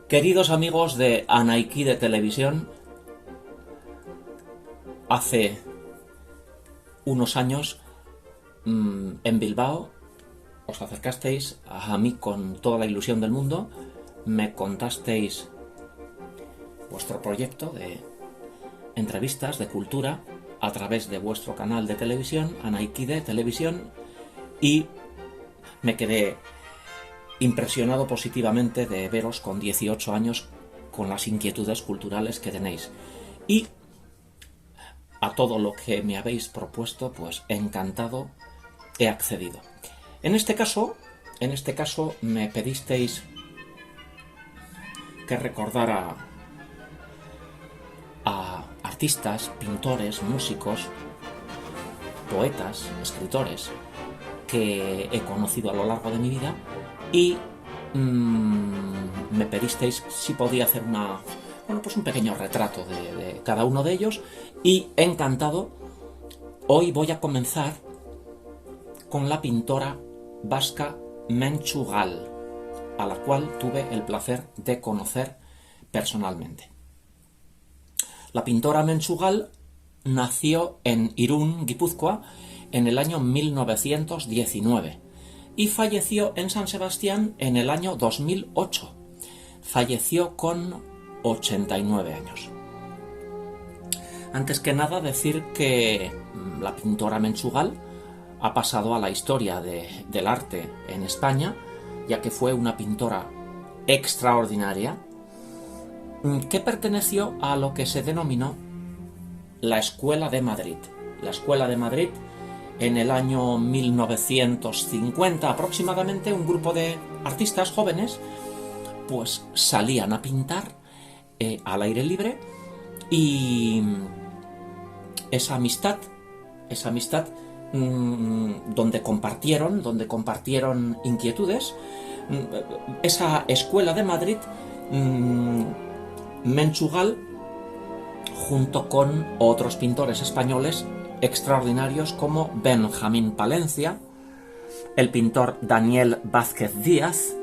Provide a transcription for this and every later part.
Queridos amigos de Anaiki de Televisión, hace unos años en Bilbao os acercasteis a mí con toda la ilusión del mundo, me contasteis vuestro proyecto de entrevistas de cultura a través de vuestro canal de televisión, Anaiki de Televisión, y me quedé impresionado positivamente de veros con 18 años con las inquietudes culturales que tenéis. Y a todo lo que me habéis propuesto, pues encantado he accedido. En este caso me pedisteis que recordara a artistas, pintores, músicos, poetas, escritores que he conocido a lo largo de mi vida, y me pedisteis si podía hacer un pequeño retrato de cada uno de ellos, y encantado. Hoy voy a comenzar con la pintora vasca Mentxu Gal, a la cual tuve el placer de conocer personalmente. La pintora Mentxu Gal nació en Irún, Guipúzcoa, en el año 1919 y falleció en San Sebastián en el año 2008. Falleció con 89 años. Antes que nada, decir que la pintora Mentxu Gal ha pasado a la historia del arte en España, ya que fue una pintora extraordinaria que perteneció a lo que se denominó la Escuela de Madrid. La Escuela de Madrid, en el año 1950 aproximadamente, un grupo de artistas jóvenes pues salían a pintar al aire libre, y esa amistad donde compartieron inquietudes, esa Escuela de Madrid, Mentxu Gal, junto con otros pintores españoles extraordinarios como Benjamín Palencia, el pintor Daniel Vázquez Díaz,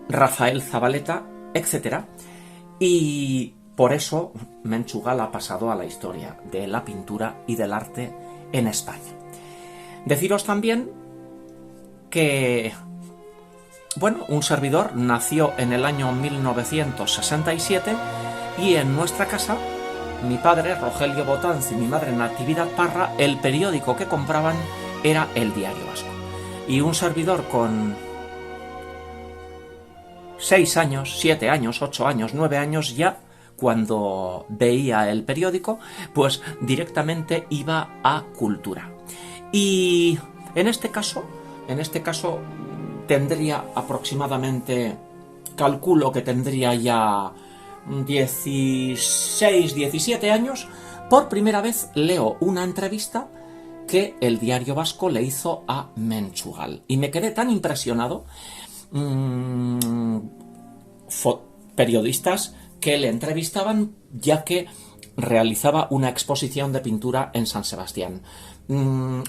Rafael Zabaleta, etc. Y por eso Mentxu Gal ha pasado a la historia de la pintura y del arte en España. Deciros también que, un servidor nació en el año 1967 y en nuestra casa, mi padre Rogelio Botanz y mi madre Natividad Parra, el periódico que compraban era El Diario Vasco. Y un servidor con 6 años, 7 años, 8 años, 9 años, ya cuando veía el periódico, pues directamente iba a Cultura. Y en este caso tendría aproximadamente, calculo que tendría ya 16, 17 años, por primera vez leo una entrevista que El Diario Vasco le hizo a Mentxu Gal. Y me quedé tan impresionado, periodistas que le entrevistaban, ya que realizaba una exposición de pintura en San Sebastián.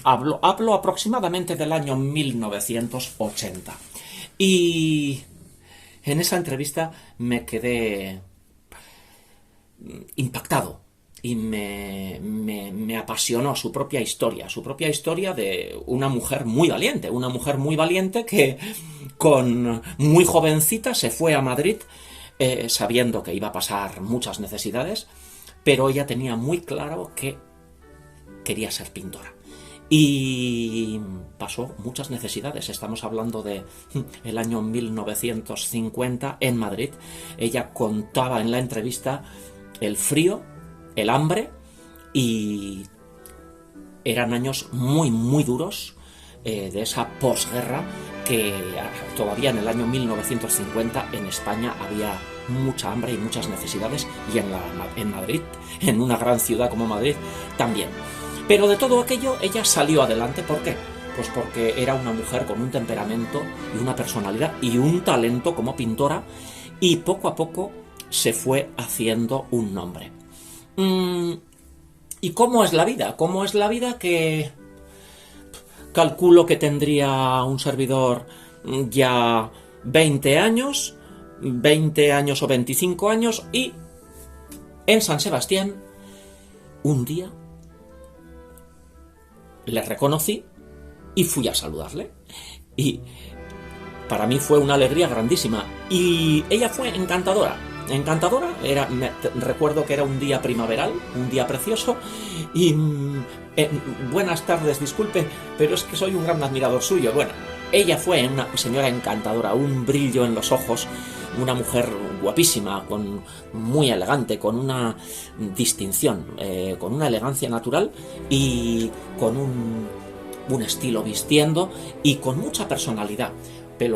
Hablo aproximadamente del año 1980. Y en esa entrevista me quedé impactado y me apasionó su propia historia de una mujer muy valiente que con muy jovencita se fue a Madrid, sabiendo que iba a pasar muchas necesidades, pero ella tenía muy claro que quería ser pintora. Y pasó muchas necesidades. Estamos hablando de el año 1950 en Madrid. Ella contaba en la entrevista el frío, el hambre, y eran años muy, muy duros de esa posguerra, que todavía en el año 1950 en España había mucha hambre y muchas necesidades, y en Madrid, en una gran ciudad como Madrid, también. Pero de todo aquello ella salió adelante. ¿Por qué? Pues porque era una mujer con un temperamento y una personalidad y un talento como pintora, y poco a poco se fue haciendo un nombre. ¿Y cómo es la vida? ¿Cómo es la vida? Que calculo que tendría un servidor ya 20 años, 20 años o 25 años, y en San Sebastián, un día, le reconocí y fui a saludarle. Y para mí fue una alegría grandísima. Y ella fue encantadora. Encantadora. Recuerdo que era un día primaveral, un día precioso. Y buenas tardes, disculpe, pero es que soy un gran admirador suyo. Bueno, ella fue una señora encantadora, un brillo en los ojos, una mujer guapísima, muy elegante, con una distinción, con una elegancia natural y con un estilo vistiendo y con mucha personalidad. El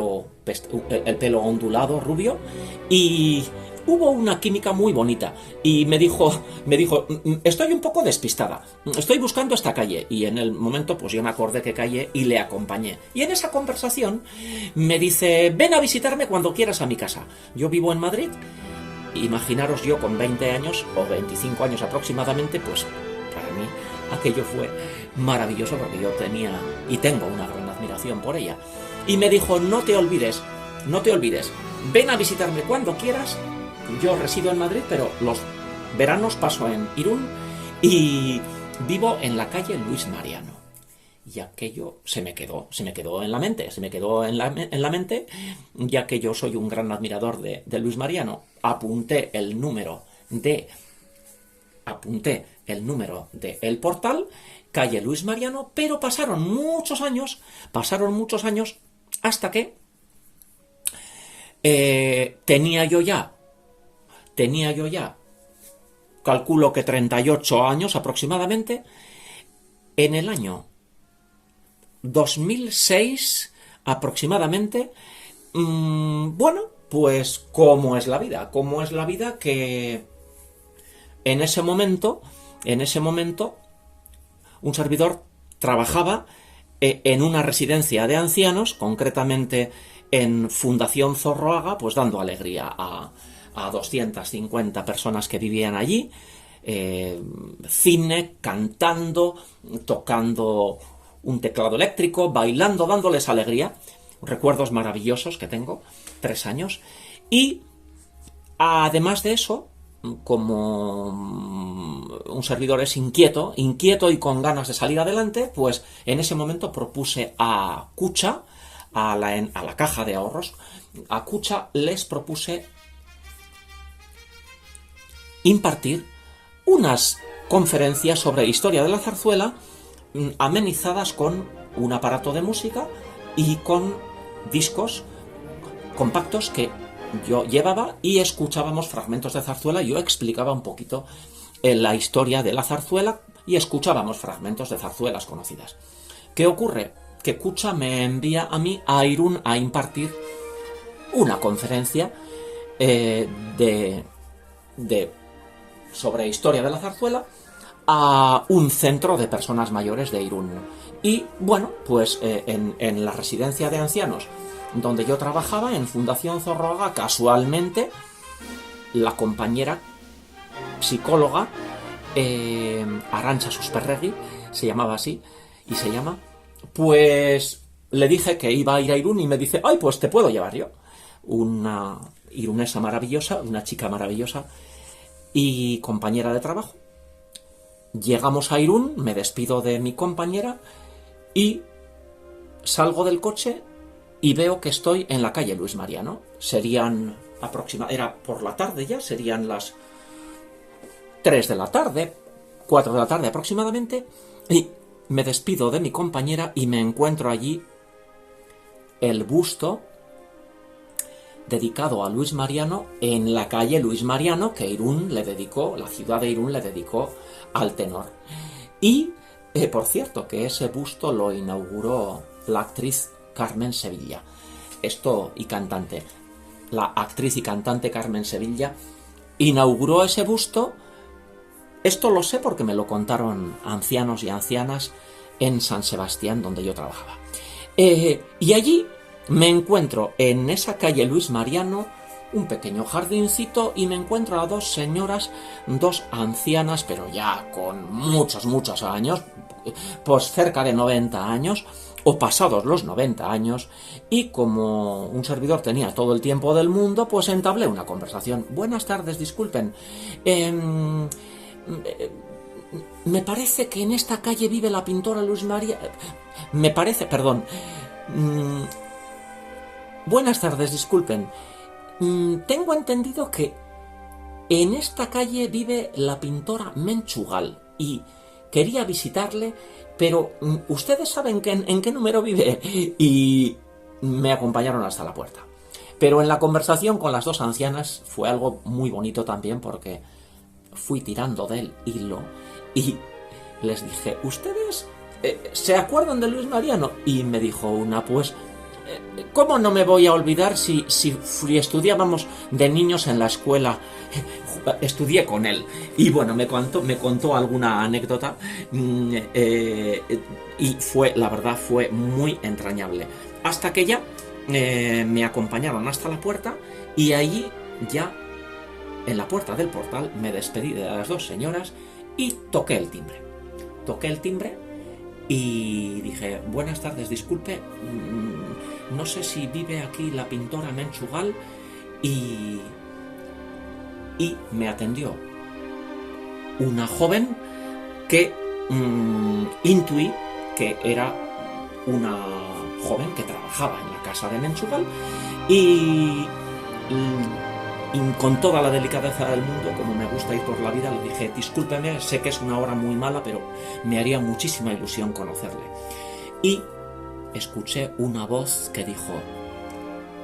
pelo ondulado, rubio, y hubo una química muy bonita. Y me dijo, estoy un poco despistada, estoy buscando esta calle. Y en el momento, pues yo me acordé qué calle y le acompañé. Y en esa conversación me dice, ven a visitarme cuando quieras a mi casa. Yo vivo en Madrid. Imaginaros yo con 20 años o 25 años aproximadamente, pues para mí aquello fue maravilloso, porque yo tenía y tengo una gran admiración por ella. Y me dijo, no te olvides, ven a visitarme cuando quieras. Yo resido en Madrid, pero los veranos paso en Irún y vivo en la calle Luis Mariano. Y aquello se me quedó en la mente, ya que yo soy un gran admirador de Luis Mariano. Apunté el número de El Portal, calle Luis Mariano, pero pasaron muchos años hasta que tenía yo ya, calculo que 38 años aproximadamente, en el año 2006 aproximadamente. Bueno, pues cómo es la vida, que en ese momento un servidor trabajaba en una residencia de ancianos, concretamente en Fundación Zorroaga, pues dando alegría a 250 personas que vivían allí, cine, cantando, tocando un teclado eléctrico, bailando, dándoles alegría. Recuerdos maravillosos que tengo, 3 años. Y además de eso, como un servidor es inquieto y con ganas de salir adelante, pues en ese momento propuse a Kutxa, a la caja de ahorros, a Kutxa les propuse impartir unas conferencias sobre historia de la zarzuela, amenizadas con un aparato de música y con discos compactos que yo llevaba, y escuchábamos fragmentos de zarzuela. Yo explicaba un poquito la historia de la zarzuela y escuchábamos fragmentos de zarzuelas conocidas. ¿Qué ocurre? Que Kutxa me envía a mí a Irún a impartir una conferencia sobre historia de la zarzuela a un centro de personas mayores de Irún. Y bueno, pues en la residencia de ancianos donde yo trabajaba, en Fundación Zorroaga, casualmente la compañera psicóloga Arantxa Susperregui, se llamaba así y se llama, pues le dije que iba a ir a Irún y me dice, ay, pues te puedo llevar yo. Una irunesa maravillosa, una chica maravillosa y compañera de trabajo. Llegamos a Irún, me despido de mi compañera y salgo del coche y veo que estoy en la calle Luis Mariano. Era por la tarde ya, serían las 3 de la tarde, 4 de la tarde aproximadamente, y me despido de mi compañera y me encuentro allí el busto dedicado a Luis Mariano en la calle Luis Mariano, que la ciudad de Irún le dedicó al tenor. Y, por cierto, que ese busto lo inauguró la actriz Carmen Sevilla. La actriz y cantante Carmen Sevilla inauguró ese busto. Esto lo sé porque me lo contaron ancianos y ancianas en San Sebastián, donde yo trabajaba. Y allí me encuentro, en esa calle Luis Mariano, un pequeño jardincito, y me encuentro a 2 señoras, 2 ancianas, pero ya con muchos años, pues cerca de 90 años, o pasados los 90 años, y como un servidor tenía todo el tiempo del mundo, pues entablé una conversación. Buenas tardes, disculpen. Me parece que en esta calle vive la pintora Luz María... Me parece, perdón. Buenas tardes, disculpen. Tengo entendido que en esta calle vive la pintora Menchugal y quería visitarle, pero ¿ustedes saben en qué número vive? Y me acompañaron hasta la puerta. Pero en la conversación con las dos ancianas fue algo muy bonito también, porque fui tirando del hilo y les dije, ¿ustedes se acuerdan de Luis Mariano? Y me dijo una, pues, ¿cómo no me voy a olvidar si estudiábamos de niños en la escuela? Estudié con él. Y bueno, me contó alguna anécdota y la verdad fue muy entrañable. Hasta que ya me acompañaron hasta la puerta, y allí ya en la puerta del portal me despedí de las dos señoras y toqué el timbre. Toqué el timbre y dije, buenas tardes, disculpe, no sé si vive aquí la pintora Menchugal. Y me atendió una joven que intuí que era una joven que trabajaba en la casa de Menchugal, y con toda la delicadeza del mundo, como me gusta ir por la vida, le dije, discúlpeme, sé que es una hora muy mala, pero me haría muchísima ilusión conocerle. Y escuché una voz que dijo,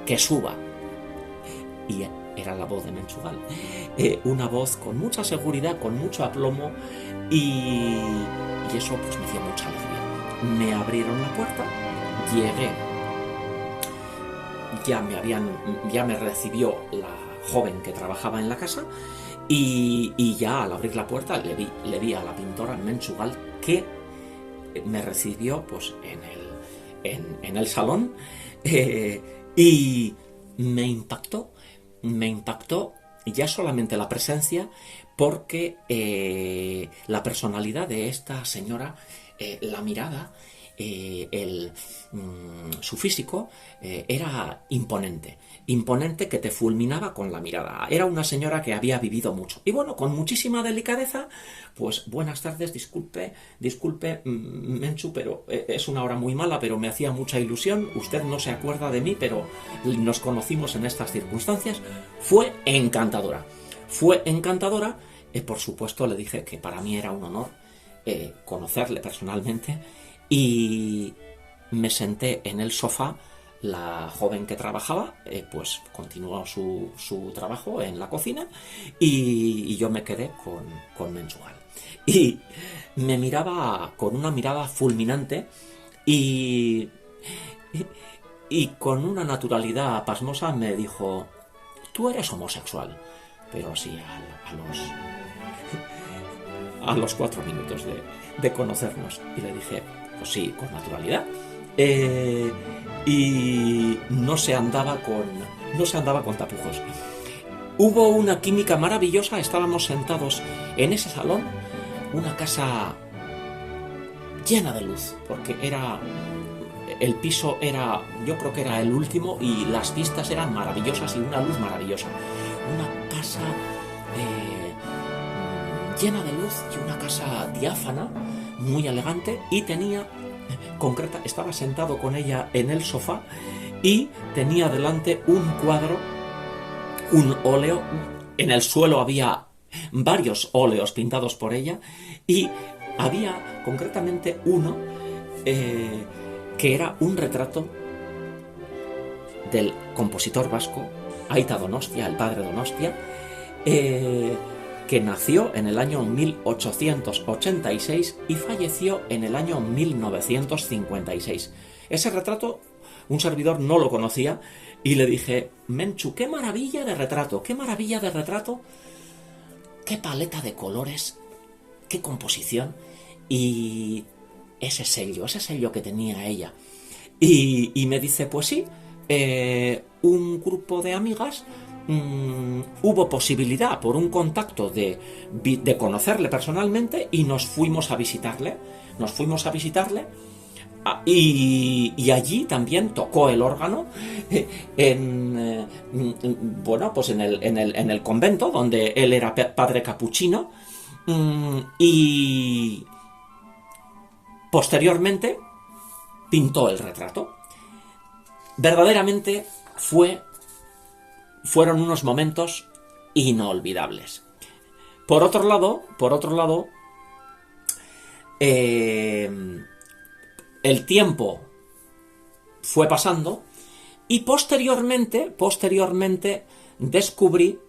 que suba. Y era la voz de Menchugal. Una voz con mucha seguridad, con mucho aplomo, y eso pues me hacía mucha alegría. Me abrieron la puerta, llegué, ya me recibió la joven que trabajaba en la casa, y ya al abrir la puerta le vi a la pintora Menchugal, que me recibió pues en el salón, y me impactó ya solamente la presencia, porque la personalidad de esta señora, la mirada, su físico era imponente, que te fulminaba con la mirada. Era una señora que había vivido mucho. Y bueno, con muchísima delicadeza, pues buenas tardes, disculpe, Menchu, pero es una hora muy mala, pero me hacía mucha ilusión. Usted no se acuerda de mí, pero nos conocimos en estas circunstancias. Fue encantadora. Por supuesto, le dije que para mí era un honor conocerle personalmente, y me senté en el sofá. La joven que trabajaba pues continuó su trabajo en la cocina, y yo me quedé con Menchugal. Y me miraba con una mirada fulminante y con una naturalidad pasmosa me dijo, tú eres homosexual. Pero así a los 4 minutos de conocernos. Y le dije, pues sí, con naturalidad. Y no se andaba con tapujos. Hubo una química maravillosa. Estábamos sentados en ese salón, una casa llena de luz, porque el piso era, yo creo que era el último, y las vistas eran maravillosas y una luz maravillosa. Una casa llena de luz, y una casa diáfana, muy elegante, y estaba sentado con ella en el sofá, y tenía delante un cuadro, un óleo. En el suelo había varios óleos pintados por ella, y había concretamente uno que era un retrato del compositor vasco Aita Donostia, el padre Donostia, que nació en el año 1886 y falleció en el año 1956. Ese retrato, un servidor no lo conocía, y le dije, Menchu, qué maravilla de retrato, qué paleta de colores, qué composición, y ese sello que tenía ella. Y me dice, pues sí, un grupo de amigas, hubo posibilidad por un contacto de conocerle personalmente, y nos fuimos a visitarle Y allí también tocó el órgano bueno, pues en el convento donde él era padre capuchino. Y posteriormente pintó el retrato. Verdaderamente fueron unos momentos inolvidables. Por otro lado, el tiempo fue pasando y posteriormente descubrí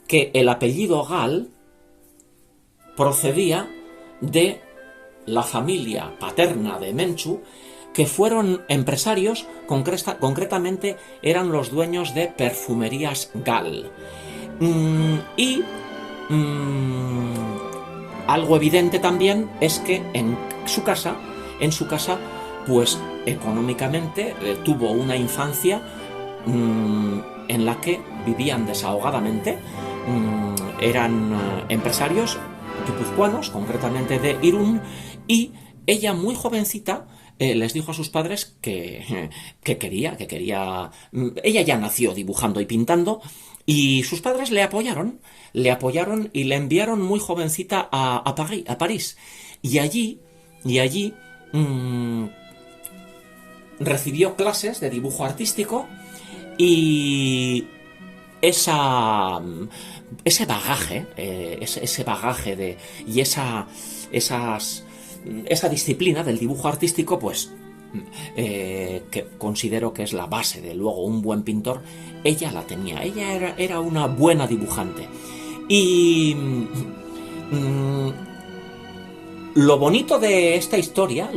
que el apellido Gal procedía de la familia paterna de Menchu, que fueron empresarios, concretamente eran los dueños de Perfumerías Gal. Algo evidente también es que en su casa, pues económicamente tuvo una infancia en la que vivían desahogadamente. Eran empresarios guipuzcoanos, concretamente de Irún, y ella muy jovencita les dijo a sus padres que quería. Ella ya nació dibujando y pintando, y sus padres le apoyaron y le enviaron muy jovencita a París. Y allí recibió clases de dibujo artístico, y ese bagaje y esa disciplina del dibujo artístico, pues que considero que es la base de luego un buen pintor, ella la tenía. Ella era una buena dibujante. Y lo bonito de esta historia,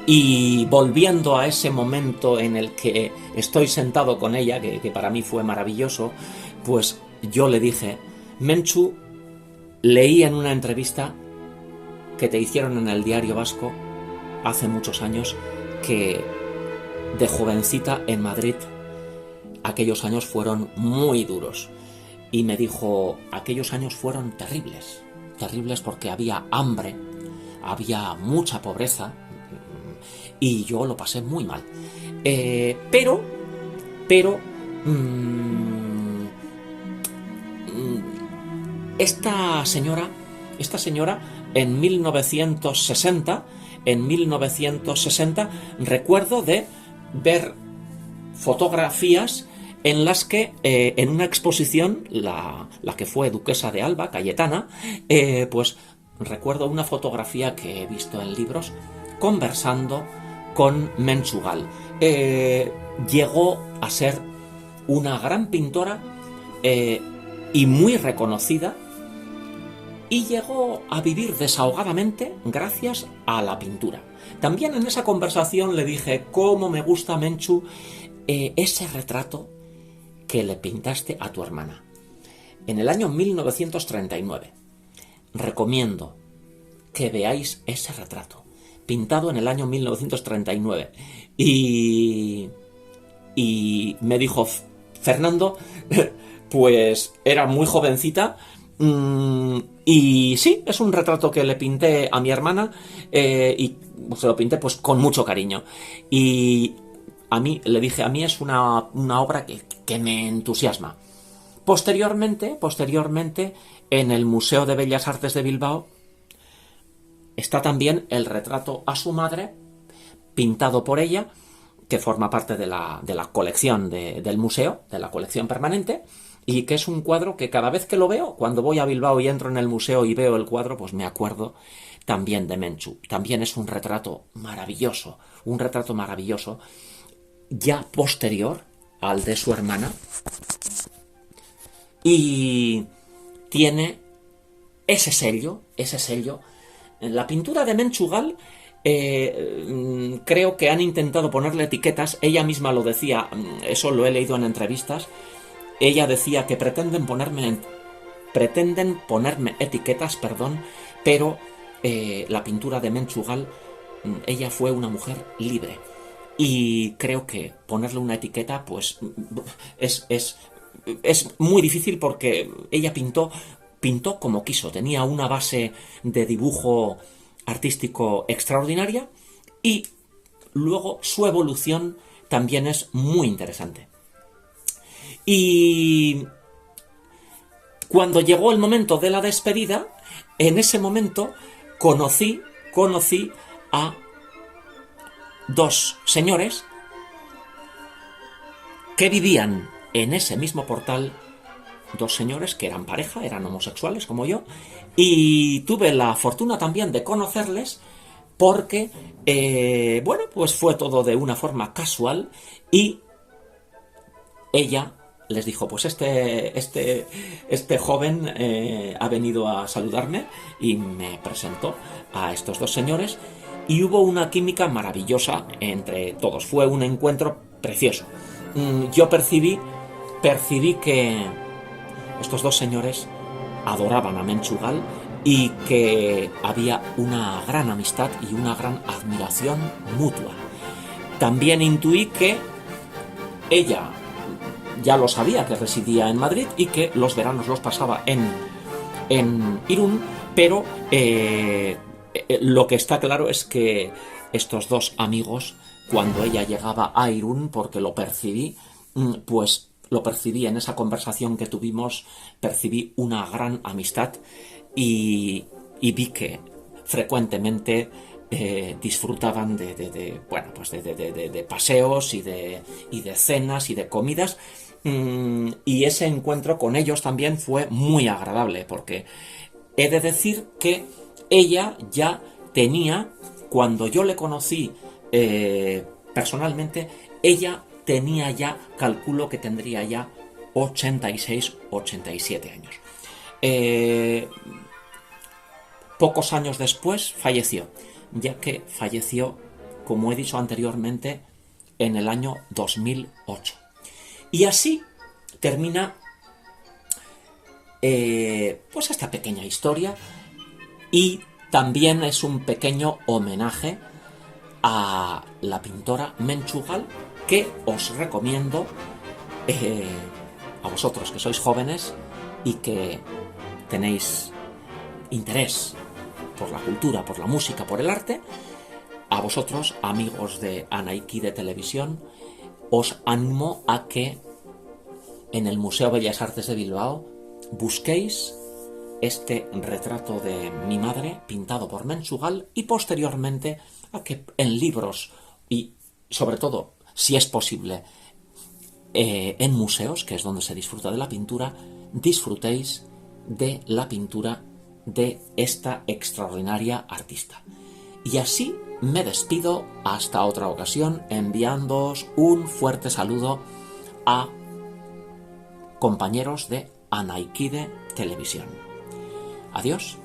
y volviendo a ese momento en el que estoy sentado con ella, que para mí fue maravilloso, pues yo le dije: Menchu, leí en una entrevista que te hicieron en el Diario Vasco hace muchos años que de jovencita en Madrid aquellos años fueron muy duros. Y me dijo: aquellos años fueron terribles porque había hambre, había mucha pobreza, y yo lo pasé muy mal. Pero esta señora en 1960 recuerdo de ver fotografías en las que en una exposición, la que fue duquesa de Alba, Cayetana, pues recuerdo una fotografía que he visto en libros conversando con Menchu Gal. Llegó a ser una gran pintora y muy reconocida, y llegó a vivir desahogadamente gracias a la pintura. También en esa conversación le dije: cómo me gusta, Menchu, ese retrato que le pintaste a tu hermana en el año 1939. Recomiendo que veáis ese retrato, pintado en el año 1939. Y me dijo: Fernando, pues era muy jovencita, y sí, es un retrato que le pinté a mi hermana, y se lo pinté pues con mucho cariño. Y a mí, le dije, a mí es una obra que me entusiasma. Posteriormente, en el Museo de Bellas Artes de Bilbao está también el retrato a su madre, pintado por ella, que forma parte de la colección del museo, de la colección permanente, y que es un cuadro que cada vez que lo veo, cuando voy a Bilbao y entro en el museo y veo el cuadro, pues me acuerdo también de Menchu. También es un retrato maravilloso, ya posterior al de su hermana, y tiene ese sello. En la pintura de Menchu Gal, creo que han intentado ponerle etiquetas. Ella misma lo decía, eso lo he leído en entrevistas. Ella decía que pretenden ponerme etiquetas, pero la pintura de Menchu Gal, ella fue una mujer libre, y creo que ponerle una etiqueta pues es muy difícil, porque ella pintó como quiso. Tenía una base de dibujo artístico extraordinaria, y luego su evolución también es muy interesante. Y cuando llegó el momento de la despedida, en ese momento conocí a dos señores que vivían en ese mismo portal, dos señores que eran pareja, eran homosexuales como yo, y tuve la fortuna también de conocerles porque, bueno, pues fue todo de una forma casual, y ella les dijo, pues este joven ha venido a saludarme, y me presentó a estos dos señores, y hubo una química maravillosa entre todos. Fue un encuentro precioso. Yo percibí que estos dos señores adoraban a Menchugal y que había una gran amistad y una gran admiración mutua. También intuí que ella ya lo sabía, que residía en Madrid y que los veranos los pasaba en Irún, pero lo que está claro es que estos dos amigos, cuando ella llegaba a Irún, porque lo percibí, pues lo percibí en esa conversación que tuvimos, percibí una gran amistad, y vi que frecuentemente disfrutaban de paseos y de cenas y de comidas. Y ese encuentro con ellos también fue muy agradable, porque he de decir que ella ya tenía, cuando yo le conocí personalmente, ella tenía ya, calculo que tendría ya 86, 87 años. Pocos años después falleció, ya que falleció, como he dicho anteriormente, en el año 2008. Y así termina pues esta pequeña historia, y también es un pequeño homenaje a la pintora Menchugal, que os recomiendo a vosotros que sois jóvenes y que tenéis interés por la cultura, por la música, por el arte. A vosotros, amigos de Anaikide Televisión, os animo a que en el Museo Bellas Artes de Bilbao busquéis este retrato de mi madre pintado por Menchugal, y posteriormente a que en libros y sobre todo, si es posible, en museos, que es donde se disfruta de la pintura, disfrutéis de la pintura de esta extraordinaria artista. Y así me despido hasta otra ocasión, enviándoos un fuerte saludo a compañeros de Anaikide Televisión. Adiós.